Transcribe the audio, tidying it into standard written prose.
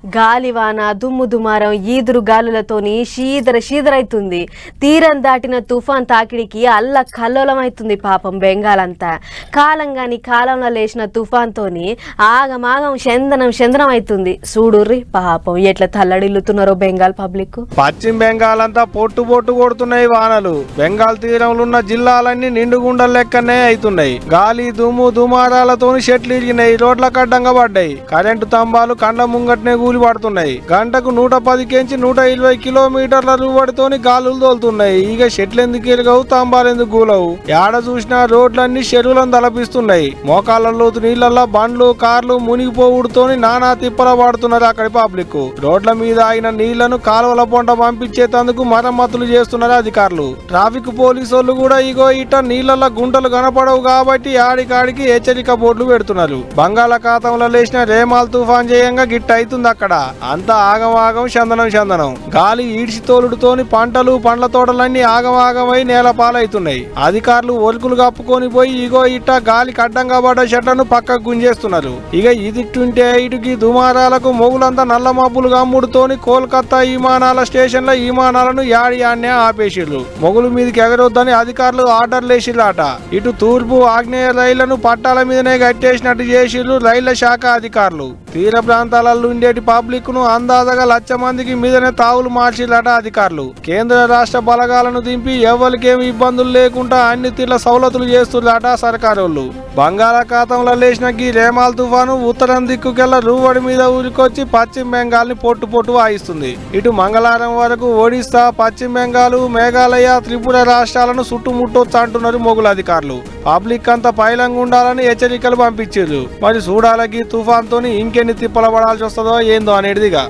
గాలివాన దుమ్ము దుమారం ఈదురు గాలులతోని శీదరైతుంది. తీరం దాటిన తుఫాన్ తాకిడికి అల్ల కల్లోలమైతుంది పాపం బెంగాలంతా. కాలంగాని కాలంలో లేచిన తుఫాన్తోని ఆగమాగం చందనం అవుతుంది. చూడుర్రి పాపం ఎట్లా తల్లడిల్లుతున్నారో బెంగాల్ పబ్లిక్. పశ్చిమ బెంగాల్ అంతా పొట్టు కొడుతున్నాయి వానలు. బెంగాల్ తీరంలో ఉన్న జిల్లాలన్నీ నిండుగుండల లెక్కనే అవుతున్నాయి. గాలి దుమ్ము దుమారాలతోని చెట్లు ఇరిగినాయి, రోడ్ల కడ్డంగా పడ్డాయి. కరెంటు స్తంభాలు కండ్ల ముంగట్నే పడుతున్నాయి. గంటకు 110 నుంచి 120 కిలోమీటర్ల రూబడితోని గాలులు తోలుతున్నాయి. ఇక చెట్లు ఎందుకు ఎరగవు, స్తంభాలు ఎందుకు గూలవు. ఏడ చూసినా రోడ్లన్నీ చెరువులను తలపిస్తున్నాయి. మోకాళ్ళ లోతు నీళ్లల్లో బండ్లు కార్లు మునిగిపోవుడుతోని నానా తిప్పల పడుతున్నారు అక్కడి పబ్లిక్. రోడ్ల మీద ఆగిన నీళ్లను కాలువల పొంట పంపించేందుకు మరమ్మతులు చేస్తున్నారు అధికారులు. ట్రాఫిక్ పోలీసు కూడా ఇగో ఇట నీళ్ల గుంటలు కనపడవు కాబట్టి ఆడికాడికి హెచ్చరిక బోర్డులు పెడుతున్నారు. బంగాళాఖాతంలో లేచిన రేమాల్ తుఫాన్ చేయంగా గిట్ట అవుతుంది. అక్కడ అంతా ఆగమాగం చందనం. గాలి ఈడ్చి తోలుడుతోని పంటలు పండ్ల తోటలన్నీ ఆగమాగమై నేల పాలవుతున్నాయి. అధికారులు ఒలుకులు కప్పుకొని పోయి ఇగో ఇట్ట గాలి కడ్డంగా పడ్డ చెట్లను పక్కకు గుంజేస్తున్నారు. ఇక ఇదిట్టుంటే ఇటుకి దుమారాలకు మొగులంతా నల్ల మబ్బులు గమ్ముడుతోని కోల్కతా విమానాల స్టేషన్ల విమానాలను యాడియాన్నే ఆపేసిర్రు. మొగులు మీదకి ఎగరొద్దని అధికారులు ఆర్డర్లు వేసిర్రాట. ఇటు తూర్పు ఆగ్నేయ రైళ్లను పట్టాల మీదనే కట్టేసినట్టు చేసిర్రు రైళ్ల శాఖ అధికారులు. తీర ప్రాంతాలలో ఉండేటి పబ్లిక్ ను అందాజగా 1,00,000 మందికి మీదనే తావులు మార్చిరట అధికారులు. కేంద్ర రాష్ట్ర బలగాలను దింపి ఎవరికేమి ఇబ్బందులు లేకుండా అన్ని తీర్ల సౌలతులు చేస్తున్నట సర్కారోళ్ళు. బంగాళాఖాతంలో లేచిన గీ రేమాల్ తుఫాను ఉత్తరం దిక్కుకెళ్ల రూవడి మీద ఊరికొచ్చి పశ్చిమ బెంగాల్ ని పొట్టు వాయిస్తుంది. ఇటు మంగళవారం వరకు ఒడిస్సా, పశ్చిమ బెంగాల్, మేఘాలయ, త్రిపుర రాష్ట్రాలను చుట్టుముట్టొచ్చు అంటున్నారు మొగులు అధికారులు. పబ్లిక్ అంతా పైలంగా ఉండాలని హెచ్చరికలు పంపించారు. మరి చూడాలకి తుఫాన్ తోని ఇంకెన్ని తిప్పల పడాల్సి వస్తుందో ఏందో అనేటిదిగా.